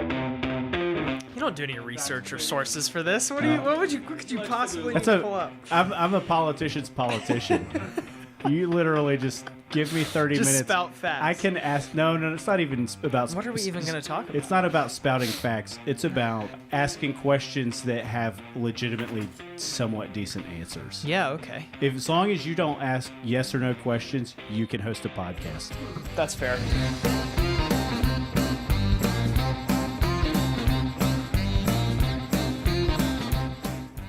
You don't do any research or sources for this. What could you possibly pull up? I'm a politician's politician. You literally just give me 30 Just minutes. spout facts. I can ask. No, it's not even about. What are we even going to talk about? It's not about spouting facts. It's about asking questions that have legitimately somewhat decent answers. Yeah, okay. As long as you don't ask yes or no questions, you can host a podcast. That's fair.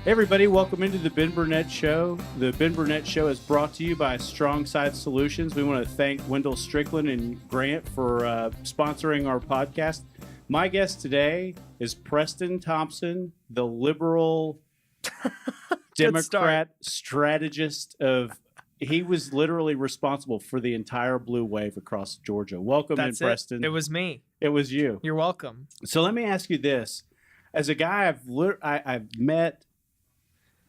Hey everybody, welcome into the Ben Burnett Show. The Ben Burnett Show is brought to you by Strongside Solutions. We want to thank Wendell Strickland and Grant for sponsoring our podcast. My guest today is Preston Thompson, the liberal Democrat strategist he was literally responsible for the entire blue wave across Georgia. Welcome in, Preston. It was me. It was you. You're welcome. So let me ask you this. As a guy I've met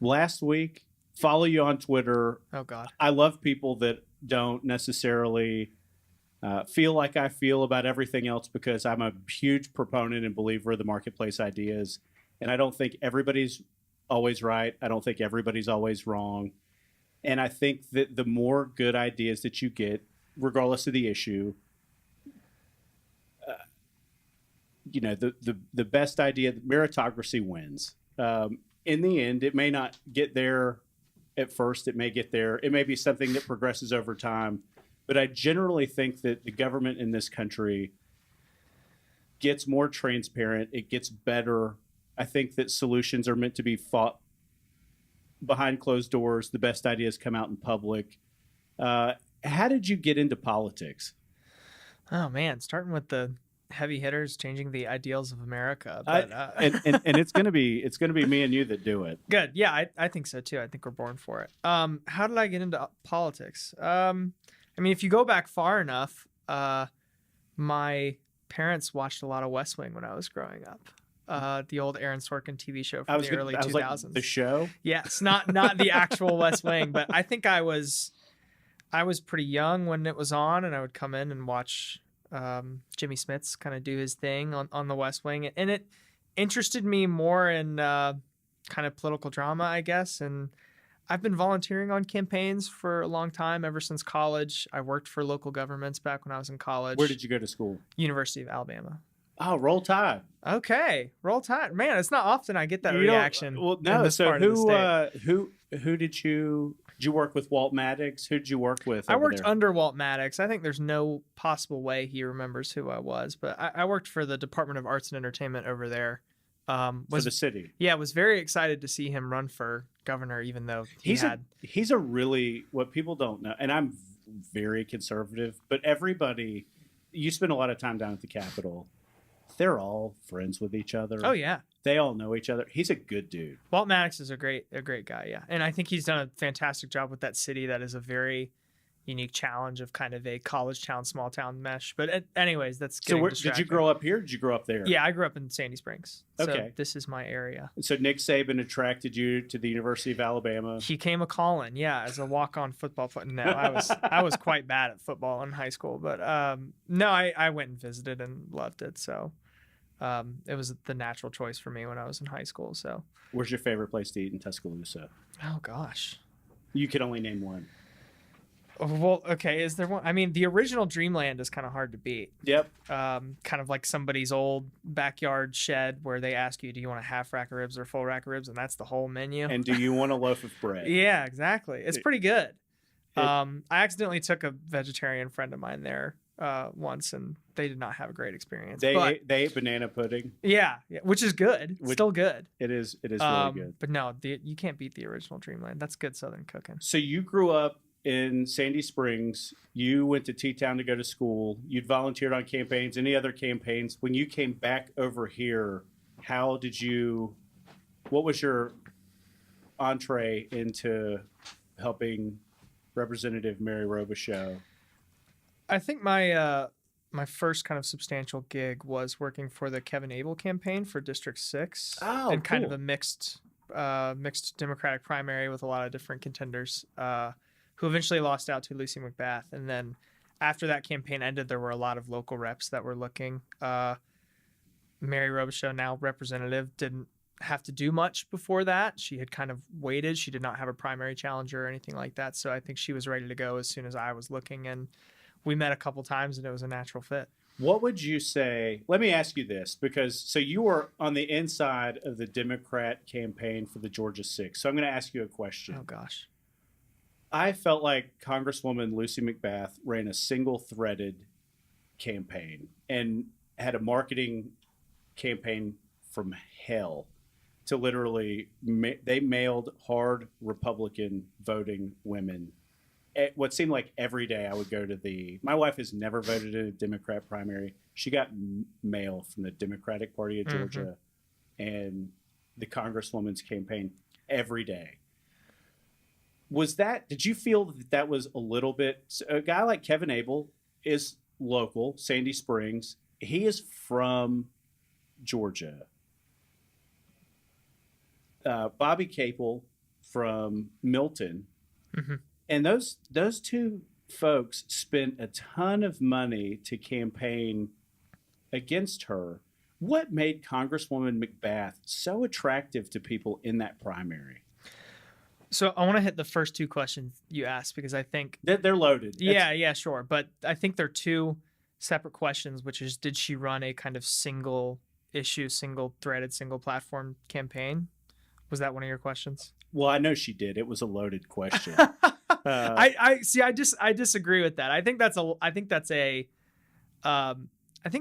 last week, follow you on Twitter. Oh, God. I love people that don't necessarily feel like I feel about everything else because I'm a huge proponent and believer of the marketplace ideas. And I don't think everybody's always right. I don't think everybody's always wrong. And I think that the more good ideas that you get, regardless of the issue, the best idea, meritocracy wins. In the end, it may not get there at first. It may get there. It may be something that progresses over time. But I generally think that the government in this country gets more transparent. It gets better. I think that solutions are meant to be fought behind closed doors. The best ideas come out in public. How did you get into politics? Oh, man. Starting with the heavy hitters changing the ideals of America. But, and it's gonna be me and you that do it. Good. Yeah, I think so too. I think we're born for it. How did I get into politics? I mean, if you go back far enough, my parents watched a lot of West Wing when I was growing up. The old Aaron Sorkin TV show from the early 2000s. Like the show? Yes, not the actual West Wing, but I think I was pretty young when it was on, and I would come in and watch Jimmy Smits kind of do his thing on the West Wing, and it interested me more in kind of political drama, I guess. And I've been volunteering on campaigns for a long time, ever since college. I worked for local governments back when I was in college. Where did you go to school? University of Alabama. Oh, roll tide. Okay, roll tide. Man, it's not often I get that reaction. Well, no. So who did you work with? Walt Maddox? Who did you work with? I worked under Walt Maddox. I think there's no possible way he remembers who I was, but I worked for the Department of Arts and Entertainment over there. For the city. Yeah, was very excited to see him run for governor, even though he's a really, what people don't know, and I'm very conservative, but everybody, you spend a lot of time down at the Capitol. They're all friends with each other. Oh, yeah. They all know each other. He's a good dude. Walt Maddox is a great guy, yeah. And I think he's done a fantastic job with that city. That is a very unique challenge of kind of a college town, small town mesh. But anyways, that's getting distracting. Did you grow up here or did you grow up there? Yeah, I grew up in Sandy Springs. Okay. So this is my area. So Nick Saban attracted you to the University of Alabama. He came a calling, yeah, as a walk-on football player. No, I was quite bad at football in high school. But no, I went and visited and loved it. So it was the natural choice for me when I was in high school. So, where's your favorite place to eat in Tuscaloosa? Oh gosh, you could only name one. Well, okay, is there one? I mean, the original Dreamland is kind of hard to beat. Yep. Kind of like somebody's old backyard shed where they ask you, do you want a half rack of ribs or full rack of ribs? And that's the whole menu. And do you want a loaf of bread? Yeah, exactly. It's pretty good. I accidentally took a vegetarian friend of mine there once, and they did not have a great experience. They ate banana pudding. Yeah, which is good. Still good. It is really good. But no, you can't beat the original Dreamland. That's good Southern cooking. So you grew up in Sandy Springs. You went to T-Town to go to school. You'd volunteered on campaigns. Any other campaigns? When you came back over here, what was your entree into helping Representative Mary Robichaux? I think my first kind of substantial gig was working for the Kevin Abel campaign for District 6. Oh, and kind cool. of a mixed Democratic primary with a lot of different contenders who eventually lost out to Lucy McBath. And then after that campaign ended, there were a lot of local reps that were looking. Mary Robichaux, now representative, didn't have to do much before that. She had kind of waited. She did not have a primary challenger or anything like that. So I think she was ready to go as soon as I was looking. And we met a couple times and it was a natural fit. What would you say? Let me ask you this, because so you were on the inside of the Democrat campaign for the Georgia 6. So I'm going to ask you a question. Oh, gosh. I felt like Congresswoman Lucy McBath ran a single-threaded campaign and had a marketing campaign from hell to literally, they mailed hard Republican voting women. What seemed like every day I would go to my wife has never voted in a Democrat primary. She got mail from the Democratic Party of Georgia and the Congresswoman's campaign every day. Did you feel that was a little bit, a guy like Kevin Abel is local, Sandy Springs. He is from Georgia. Bobby Capel from Milton. Mm-hmm. And those two folks spent a ton of money to campaign against her. What made Congresswoman McBath so attractive to people in that primary? So I want to hit the first two questions you asked because I think they're loaded. Yeah, sure. But I think they're two separate questions, which is, did she run a kind of single issue, single threaded, single platform campaign? Was that one of your questions? Well, I know she did. It was a loaded question. I disagree with that. I think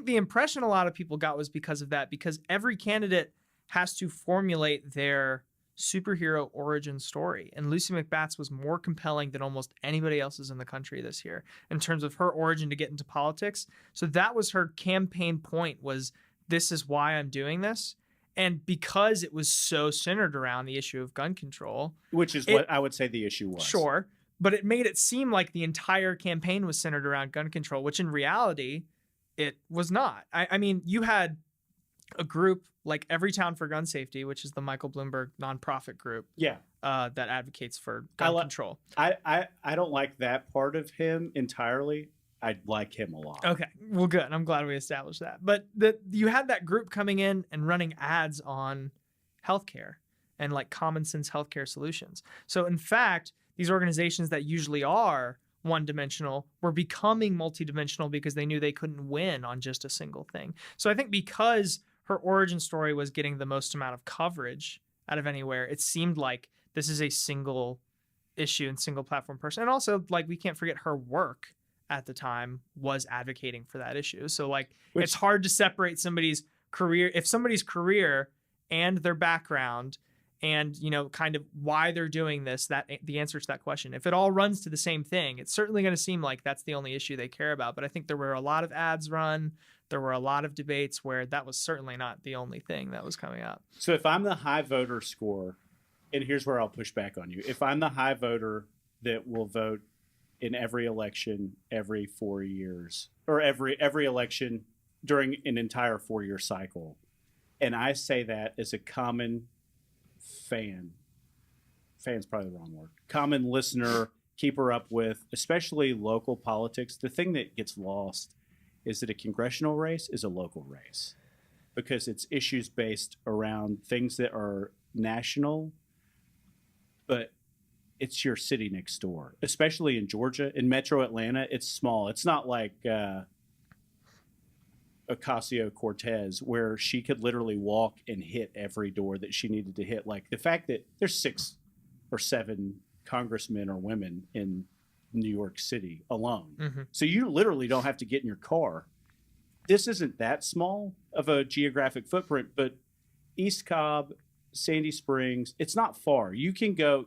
the impression a lot of people got was because of that, because every candidate has to formulate their superhero origin story. And Lucy McBath's was more compelling than almost anybody else's in the country this year in terms of her origin to get into politics. So that was her campaign point, was this is why I'm doing this. And because it was so centered around the issue of gun control. Which is what I would say the issue was. Sure. But it made it seem like the entire campaign was centered around gun control, which in reality, it was not. I mean, you had a group like Everytown for Gun Safety, which is the Michael Bloomberg nonprofit group, that advocates for gun control. I don't like that part of him entirely. I like him a lot. Okay, well, good. I'm glad we established that. But you had that group coming in and running ads on healthcare and like common sense healthcare solutions. So in fact, these organizations that usually are one-dimensional were becoming multidimensional because they knew they couldn't win on just a single thing. So I think because her origin story was getting the most amount of coverage out of anywhere, it seemed like this is a single issue and single platform person. And also, like, we can't forget her work at the time was advocating for that issue. So like, it's hard to separate somebody's career. If somebody's career and their background and, you know, kind of why they're doing this, that the answer to that question, if it all runs to the same thing, it's certainly going to seem like that's the only issue they care about. But I think there were a lot of ads run. There were a lot of debates where that was certainly not the only thing that was coming up. So if I'm the high voter score, and here's where I'll push back on you. If I'm the high voter that will vote in every election every 4 years, or every election during an entire 4-year cycle, and I say that as a common fan's probably the wrong word, common listener, keeper up with, especially local politics, the thing that gets lost is that a congressional race is a local race because it's issues based around things that are national, but it's your city next door, especially in Georgia. In metro Atlanta, it's small. It's not like Ocasio-Cortez, where she could literally walk and hit every door that she needed to hit. Like the fact that there's 6 or 7 congressmen or women in New York City alone. Mm-hmm. So you literally don't have to get in your car. This isn't that small of a geographic footprint, but East Cobb, Sandy Springs, it's not far. You can go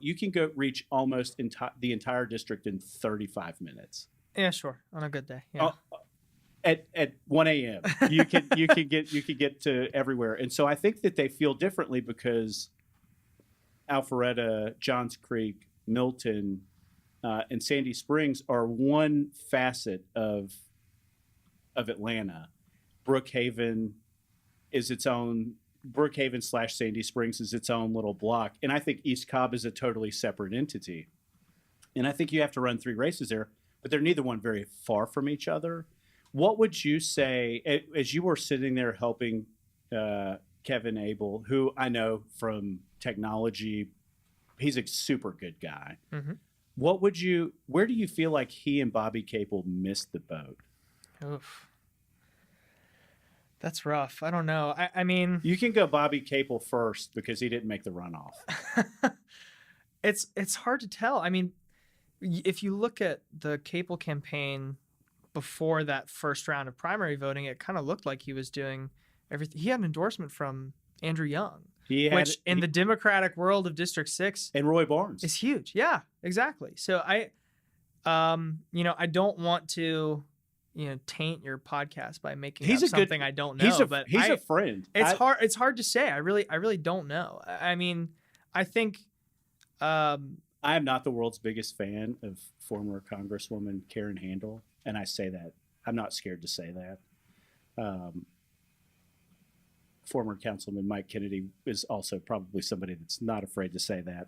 reach almost the entire district in 35 minutes. Yeah, sure. On a good day. Yeah. At 1 a.m. you can get to everywhere. And so I think that they feel differently because Alpharetta, Johns Creek, Milton, and Sandy Springs are one facet of Atlanta. Brookhaven / Sandy Springs is its own little block. And I think East Cobb is a totally separate entity. And I think you have to run 3 races there, but they're neither one very far from each other. What would you say, as you were sitting there helping Kevin Abel, who I know from technology, he's a super good guy. Mm-hmm. Where do you feel like he and Bobby Capel missed the boat? Oof. That's rough. I don't know. I mean, you can go Bobby Capel first because he didn't make the runoff. It's hard to tell. I mean, if you look at the Capel campaign before that first round of primary voting, it kind of looked like he was doing everything. He had an endorsement from Andrew Young, which in the Democratic world of District 6 and Roy Barnes is huge. Yeah, exactly. So I don't want to, taint your podcast by making up something I don't know. But he's a friend. It's hard to say. I really don't know. I mean, I think. I am not the world's biggest fan of former Congresswoman Karen Handel, and I say that. I'm not scared to say that. Former Councilman Mike Kennedy is also probably somebody that's not afraid to say that.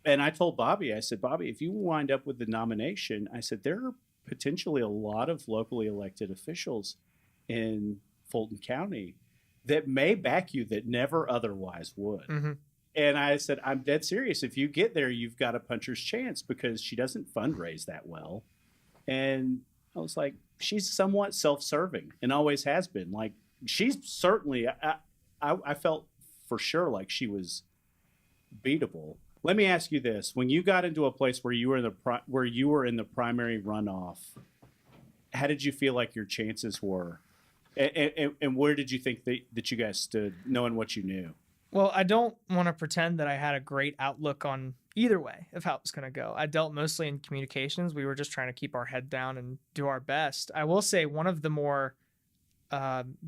And I told Bobby, I said, Bobby, if you wind up with the nomination, I said, there are potentially a lot of locally elected officials in Fulton County that may back you that never otherwise would. Mm-hmm. And I said, I'm dead serious. If you get there, you've got a puncher's chance because she doesn't fundraise that well. And I was like, she's somewhat self-serving and always has been. Like, she's certainly, I felt for sure like she was beatable. Let me ask you this. When you got into a place where you were in the primary runoff, how did you feel like your chances were? And where did you think that you guys stood, knowing what you knew? Well, I don't want to pretend that I had a great outlook on either way of how it was going to go. I dealt mostly in communications. We were just trying to keep our head down and do our best. I will say one of the more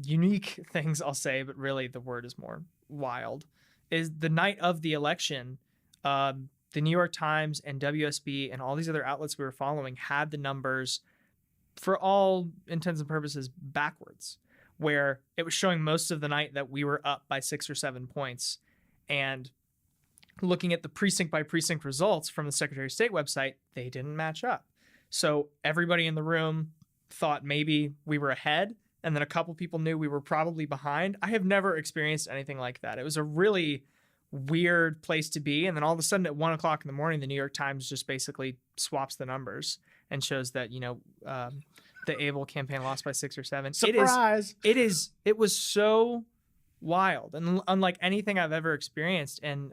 unique things I'll say, but really the word is more wild, is the night of the election, the New York Times and WSB and all these other outlets we were following had the numbers, for all intents and purposes, backwards, where it was showing most of the night that we were up by 6 or 7 points. And looking at the precinct by precinct results from the Secretary of State website, they didn't match up. So everybody in the room thought maybe we were ahead, and then a couple people knew we were probably behind. I have never experienced anything like that. It was a really weird place to be. And then all of a sudden at 1 o'clock in the morning, the New York Times just basically swaps the numbers and shows that, the Abel campaign lost by 6 or 7. Surprise! It was so wild and unlike anything I've ever experienced. And,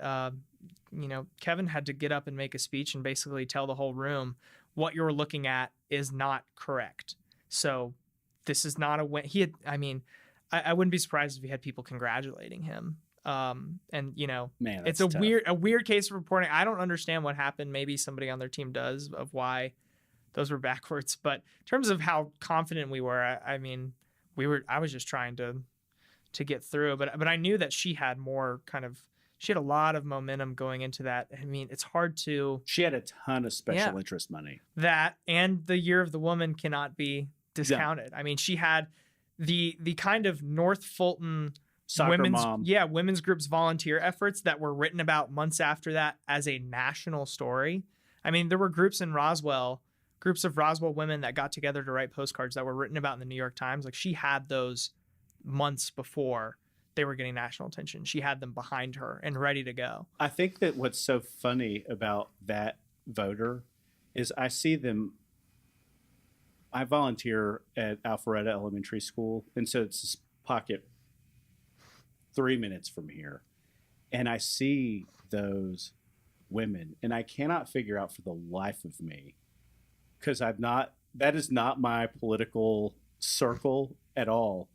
Kevin had to get up and make a speech and basically tell the whole room what you're looking at is not correct. So this is not a win. I wouldn't be surprised if he had people congratulating him. Man, it's a tough. weird case of reporting. I don't understand what happened. Maybe somebody on their team does, of why those were backwards. But in terms of how confident we were, I was just trying to get through. But I knew that she had she had a lot of momentum going into that. I mean, it's hard to. She had a ton of special interest money. That and the Year of the Woman cannot be discounted. Yeah. I mean, she had the kind of North Fulton women's groups volunteer efforts that were written about months after that as a national story. I mean, there were groups of Roswell women that got together to write postcards that were written about in the New York Times. Like, she had those months before they were getting national attention. She had them behind her and ready to go. I think that what's so funny about that voter is I see them. I volunteer at Alpharetta Elementary School, and so it's this pocket 3 minutes from here. And I see those women, and I cannot figure out for the life of me, because that is not my political circle at all.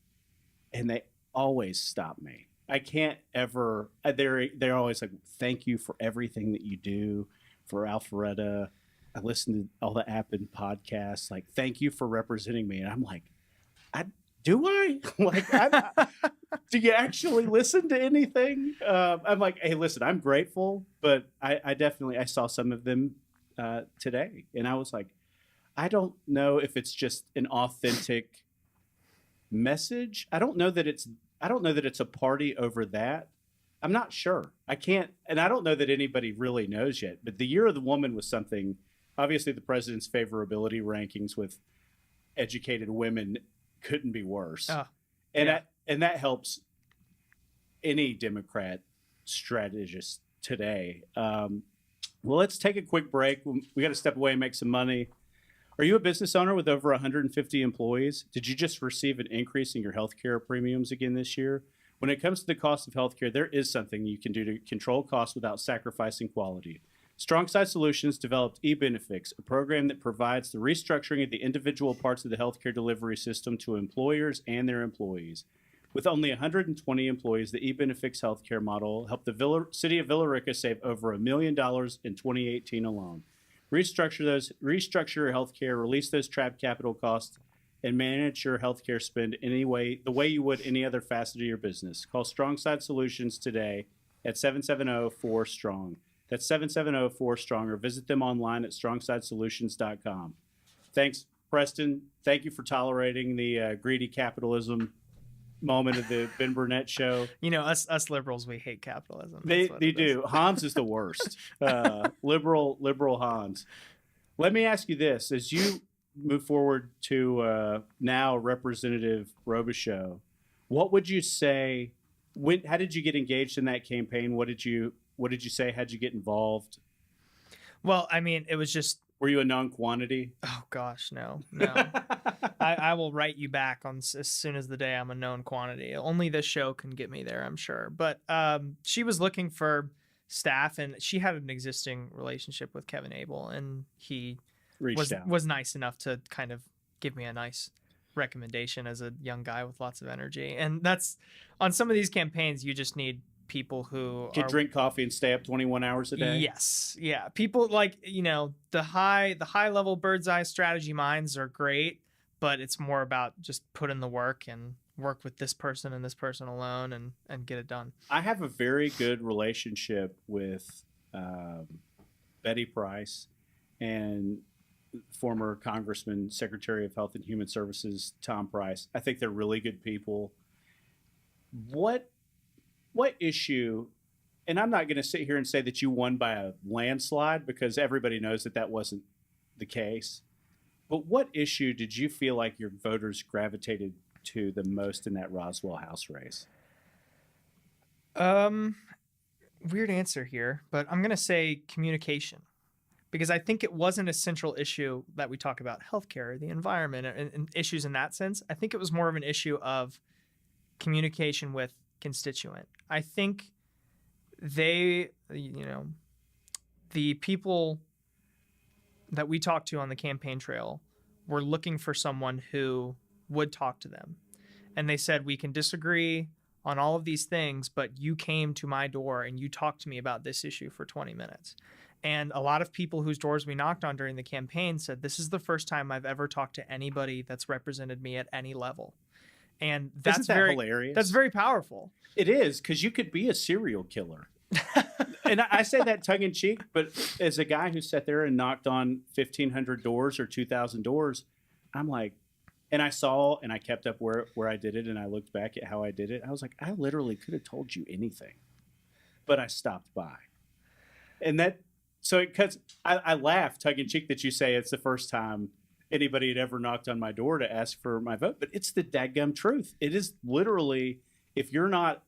And they always stop me. I can't ever, they're always like, thank you for everything that you do for Alpharetta. I listen to all the app and podcasts. Like, thank you for representing me. And I'm like, do I? Do you actually listen to anything? I'm like, hey, listen, I'm grateful, but I saw some of them today. And I was like, I don't know if it's just an authentic message. I don't know that it's a party over that. I'm not sure. I can't, and I don't know that anybody really knows yet, but the Year of the Woman was something, obviously the president's favorability rankings with educated women couldn't be worse. And Yeah. that helps any Democrat strategist today. Well, let's take a quick break. We got to step away and make some money. Are you a business owner with over 150 employees? Did you just receive an increase in your healthcare premiums again this year? When it comes to the cost of healthcare, there is something you can do to control costs without sacrificing quality. Strongside Solutions developed eBenefits, a program that provides the restructuring of the individual parts of the healthcare delivery system to employers and their employees. With only 120 employees, the eBenefits healthcare model helped the city of Villa Rica save over $1 million in 2018 alone. Restructure your healthcare, release those trapped capital costs, and manage your healthcare spend the way you would any other facet of your business. Call Strongside Solutions today at 770-4STRONG. That's 770-4STRONG, or visit them online at strongsidesolutions.com. Thanks, Preston. Thank you for tolerating the greedy capitalism moment of the Ben Burnett show. You know, us liberals, we hate capitalism. They do. Hans is the worst. Liberal Hans. Let me ask you this: as you move forward to now Representative Robichaux, what would you say? How did you get engaged in that campaign? What did you say? How'd you get involved? Well, I mean, it was just. Were you a known quantity? Oh gosh, no. I will write you back as soon as the day I'm a known quantity. Only this show can get me there, I'm sure. But she was looking for staff, and she had an existing relationship with Kevin Abel, and he was nice enough to kind of give me a nice recommendation as a young guy with lots of energy. And that's on some of these campaigns, you just need people who drink coffee and stay up 21 hours a day. Yes. Yeah. People like, the high level bird's eye strategy minds are great, but it's more about just put in the work and work with this person and this person alone and get it done. I have a very good relationship with Betty Price and former Congressman, Secretary of Health and Human Services, Tom Price. I think they're really good people. What issue, and I'm not going to sit here and say that you won by a landslide, because everybody knows that wasn't the case, but what issue did you feel like your voters gravitated to the most in that Roswell House race? Weird answer here, but I'm going to say communication, because I think it wasn't a central issue that we talk about healthcare, the environment, and issues in that sense. I think it was more of an issue of communication with constituent. I think the people that we talked to on the campaign trail were looking for someone who would talk to them. And they said, we can disagree on all of these things, but you came to my door and you talked to me about this issue for 20 minutes. And a lot of people whose doors we knocked on during the campaign said, this is the first time I've ever talked to anybody that's represented me at any level. And that's hilarious. That's very powerful. It is, because you could be a serial killer. And I say that tongue in cheek, but as a guy who sat there and knocked on 1,500 doors or 2,000 doors, I'm like, and I saw and I kept up where I did it, and I looked back at how I did it. I was like, I literally could have told you anything, but I stopped by. And I laugh tongue in cheek that you say it's the first time anybody had ever knocked on my door to ask for my vote, but it's the dadgum truth. It is literally, if you're not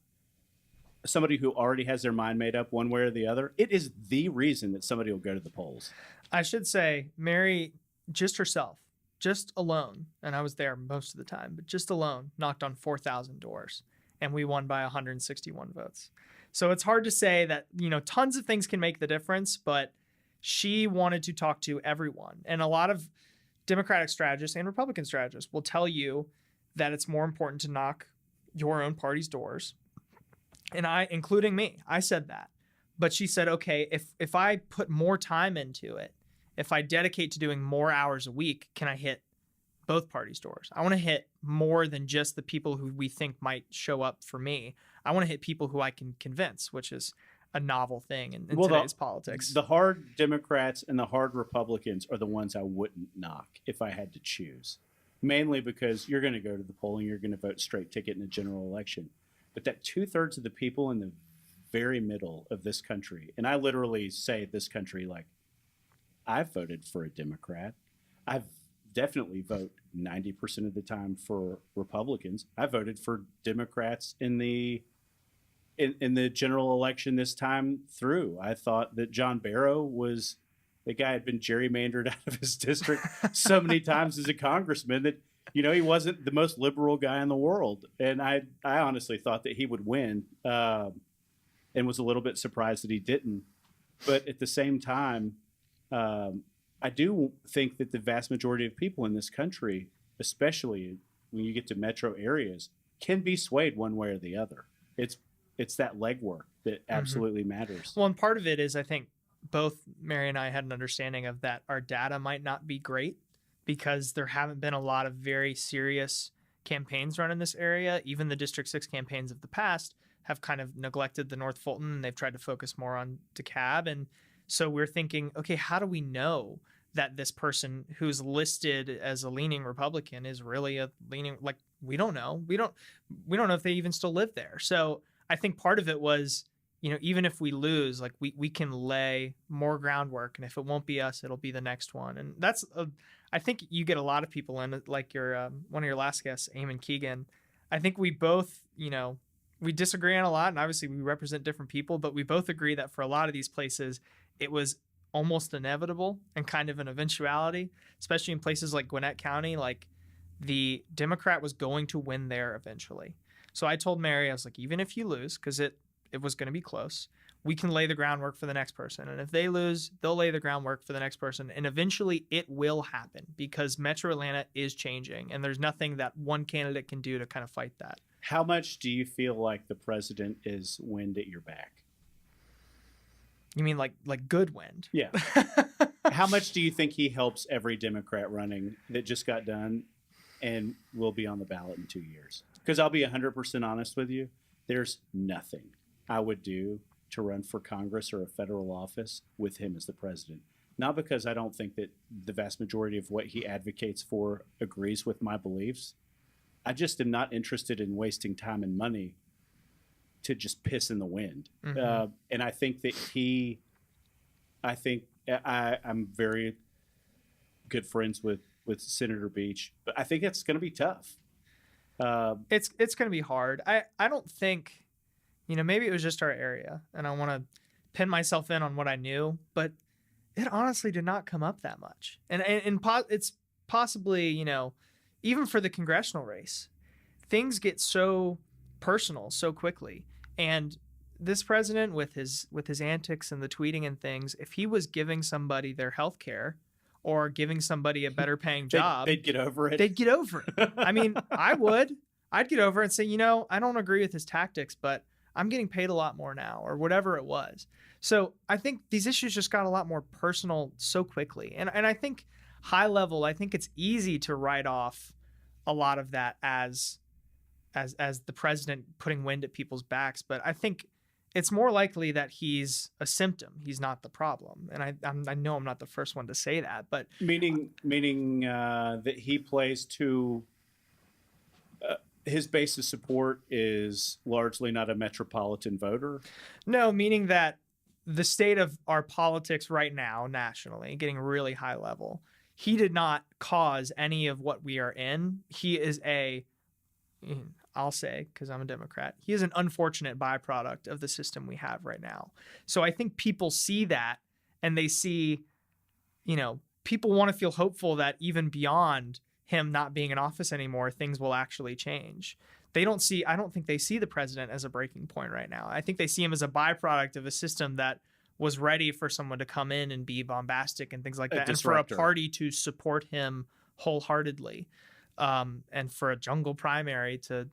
somebody who already has their mind made up one way or the other, it is the reason that somebody will go to the polls. I should say Mary, just herself, just alone, and I was there most of the time, but just alone, knocked on 4,000 doors, and we won by 161 votes. So it's hard to say that, tons of things can make the difference, but she wanted to talk to everyone. And a lot of Democratic strategists and Republican strategists will tell you that it's more important to knock your own party's doors. And including me, I said that. But she said, okay, if I put more time into it, if I dedicate to doing more hours a week, can I hit both parties' doors? I want to hit more than just the people who we think might show up for me. I want to hit people who I can convince, which is a novel thing in today's politics. The hard Democrats and the hard Republicans are the ones I wouldn't knock if I had to choose. Mainly because you're going to go to the poll and you're going to vote straight ticket in a general election. But that 2/3 of the people in the very middle of this country, and I literally say this country like, I've voted for a Democrat. I've definitely 90% of the time for Republicans. I voted for Democrats in the general election this time through. I thought that John Barrow was the guy had been gerrymandered out of his district so many times as a congressman that, he wasn't the most liberal guy in the world. And I honestly thought that he would win, and was a little bit surprised that he didn't. But at the same time, I do think that the vast majority of people in this country, especially when you get to metro areas, can be swayed one way or the other. It's that legwork that absolutely matters. Well, and part of it is, I think both Mary and I had an understanding of that our data might not be great because there haven't been a lot of very serious campaigns run in this area. Even the District 6 campaigns of the past have kind of neglected the North Fulton, and they've tried to focus more on DeKalb. And so we're thinking, okay, how do we know that this person who's listed as a leaning Republican is really a leaning, like, we don't know. We don't know if they even still live there. So I think part of it was, even if we lose, like we can lay more groundwork, and if it won't be us, it'll be the next one. And that's, I think you get a lot of people in, like your one of your last guests, Eamon Keegan. I think we both, we disagree on a lot, and obviously we represent different people, but we both agree that for a lot of these places, it was almost inevitable and kind of an eventuality, especially in places like Gwinnett County. Like, the Democrat was going to win there eventually. So I told Mary, I was like, even if you lose, because it was going to be close, we can lay the groundwork for the next person. And if they lose, they'll lay the groundwork for the next person. And eventually it will happen because Metro Atlanta is changing, and there's nothing that one candidate can do to kind of fight that. How much do you feel like the president is wind at your back? You mean like good wind? Yeah. How much do you think he helps every Democrat running that just got done and will be on the ballot in 2 years? Because I'll be 100% honest with you, there's nothing I would do to run for Congress or a federal office with him as the president. Not because I don't think that the vast majority of what he advocates for agrees with my beliefs. I just am not interested in wasting time and money to just piss in the wind. Mm-hmm. And I think that I'm very good friends with Senator Beach, but I think it's going to be tough. It's going to be hard. I don't think, maybe it was just our area, and I want to pin myself in on what I knew, but it honestly did not come up that much. And it's possibly, even for the congressional race, things get so personal so quickly. And this president, with his antics and the tweeting and things, if he was giving somebody their health care or giving somebody a better paying job, they'd get over it. They'd get over it. I mean, I'd get over it and say, I don't agree with his tactics, but I'm getting paid a lot more now, or whatever it was. So I think these issues just got a lot more personal so quickly. And I think high level, I think it's easy to write off a lot of that as the president putting wind at people's backs. But I think it's more likely that he's a symptom. He's not the problem. And I know I'm not the first one to say that, but meaning that he plays to his base of support is largely not a metropolitan voter. No, meaning that the state of our politics right now, nationally, getting really high level, he did not cause any of what we are in. He is I'll say, because I'm a Democrat, he is an unfortunate byproduct of the system we have right now. So I think people see that, and they see, people want to feel hopeful that even beyond him not being in office anymore, things will actually change. I don't think they see the president as a breaking point right now. I think they see him as a byproduct of a system that was ready for someone to come in and be bombastic and things like that, and for a party to support him wholeheartedly. And for a jungle primary to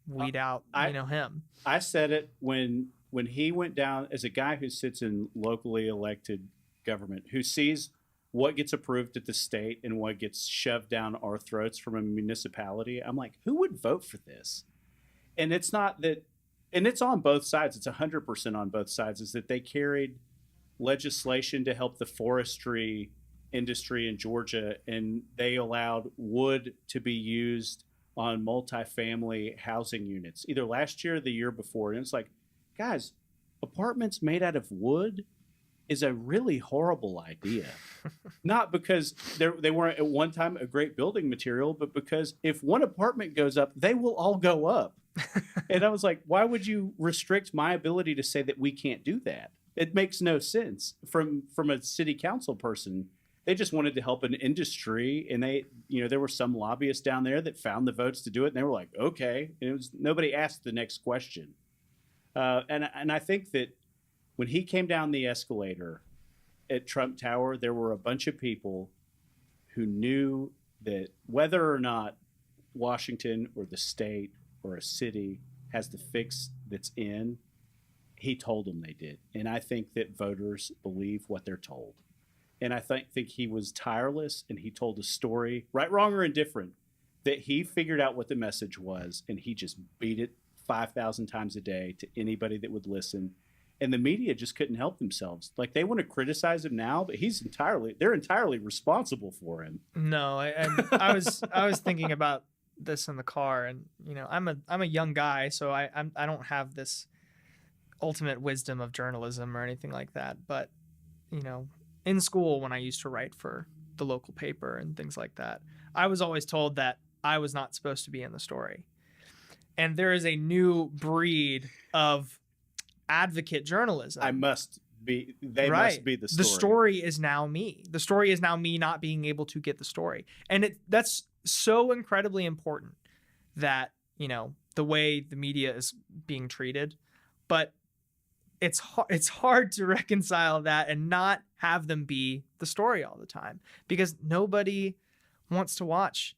weed out, him. I said it when he went down as a guy who sits in locally elected government, who sees what gets approved at the state and what gets shoved down our throats from a municipality. I'm like, who would vote for this? And it's not that, and it's on both sides. It's 100% on both sides, is that they carried legislation to help the forestry industry in Georgia, and they allowed wood to be used on multifamily housing units either last year or the year before. And it's like, guys, apartments made out of wood is a really horrible idea. Not because they weren't at one time a great building material, but because if one apartment goes up, they will all go up. And I was like, why would you restrict my ability to say that we can't do that? It makes no sense from a city council person. They just wanted to help an industry, and there were some lobbyists down there that found the votes to do it, and they were like, okay. And it was nobody asked the next question. And I think that when he came down the escalator at Trump Tower, there were a bunch of people who knew that whether or not Washington or the state or a city has the fix that's in, he told them they did. And I think that voters believe what they're told. And I think he was tireless, and he told a story, right, wrong, or indifferent, that he figured out what the message was, and he just beat it 5,000 times a day to anybody that would listen. And the media just couldn't help themselves. Like, they want to criticize him now, but they're entirely responsible for him. No, I was thinking about this in the car, and I'm a young guy, so I don't have this ultimate wisdom of journalism or anything like that. But in school, when I used to write for the local paper and things like that, I was always told that I was not supposed to be in the story. And there is a new breed of advocate journalism. They must be the story. The story is now me. The story is now me not being able to get the story. And that's so incredibly important, that, the way the media is being treated. But it's hard to reconcile that and not have them be the story all the time, because nobody wants to watch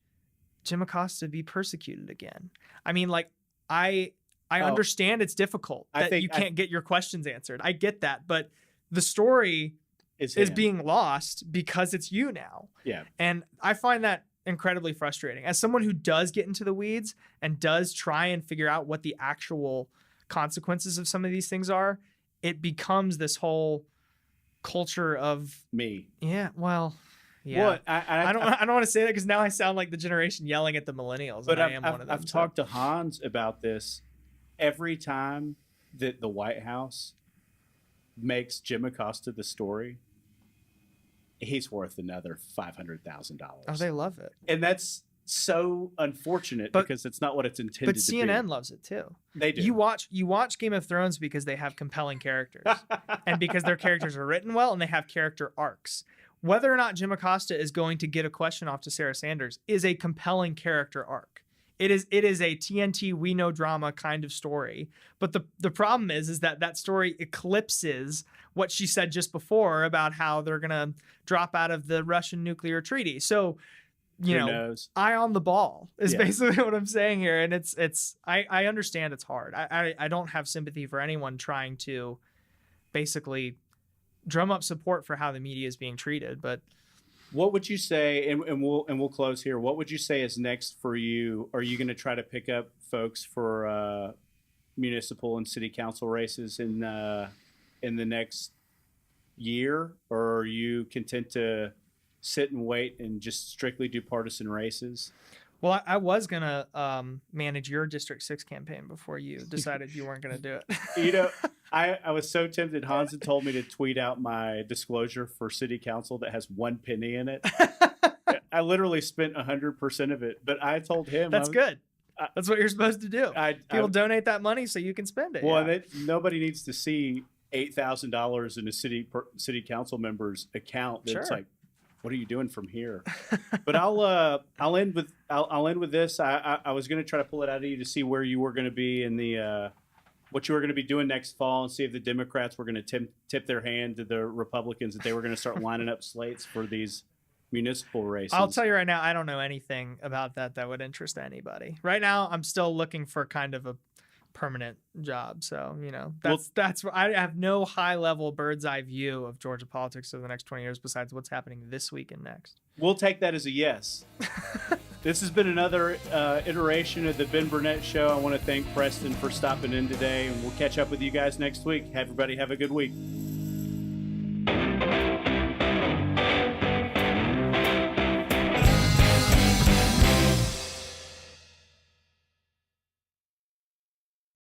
Jim Acosta be persecuted again. I mean, like, I understand it's difficult that you can't get your questions answered. I get that, but the story is being lost because it's you now. Yeah. And I find that incredibly frustrating. As someone who does get into the weeds and does try and figure out what the actual consequences of some of these things are, it becomes this whole culture of me. Yeah. Well, yeah. Well, I don't want to say that, because now I sound like the generation yelling at the millennials. But I am one of them. I've talked to Hans about this. Every time that the White House makes Jim Acosta the story, he's worth another $500,000. Oh, they love it. And that's so unfortunate, because it's not what it's intended to be. But CNN loves it too. They do. You watch Game of Thrones because they have compelling characters and because their characters are written well and they have character arcs. Whether or not Jim Acosta is going to get a question off to Sarah Sanders is a compelling character arc. It is a TNT we know drama kind of story. But the problem is that story eclipses what she said just before about how they're going to drop out of the Russian nuclear treaty. So, eye on the ball is basically what I'm saying here. And I understand it's hard. I don't have sympathy for anyone trying to basically drum up support for how the media is being treated. But what would you say, and we'll close here, what would you say is next for you? Are you going to try to pick up folks for municipal and city council races in the next year, or are you content to sit and wait and just strictly do partisan races? Well, I was going to manage your District 6 campaign before you decided you weren't going to do it. I was so tempted. Hans had told me to tweet out my disclosure for city council that has 1 penny in it. I literally spent 100% of it, but I told him that's good. That's what you're supposed to do. People donate that money so you can spend it. Well, nobody needs to see $8,000 in a city council member's account. That's like, what are you doing from here? But I'll end with this. I was going to try to pull it out of you to see where you were going to be in the what you were going to be doing next fall, and see if the Democrats were going to tip their hand to the Republicans that they were going to start lining up slates for these municipal races. I'll tell you right now, I don't know anything about that would interest anybody. Right now, I'm still looking for kind of a permanent job. So, that's I have no high level bird's eye view of Georgia politics over the next 20 years besides what's happening this week and next. We'll take that as a yes. This has been another iteration of the Ben Burnett Show. I want to thank Preston for stopping in today, and we'll catch up with you guys next week. Everybody have a good week.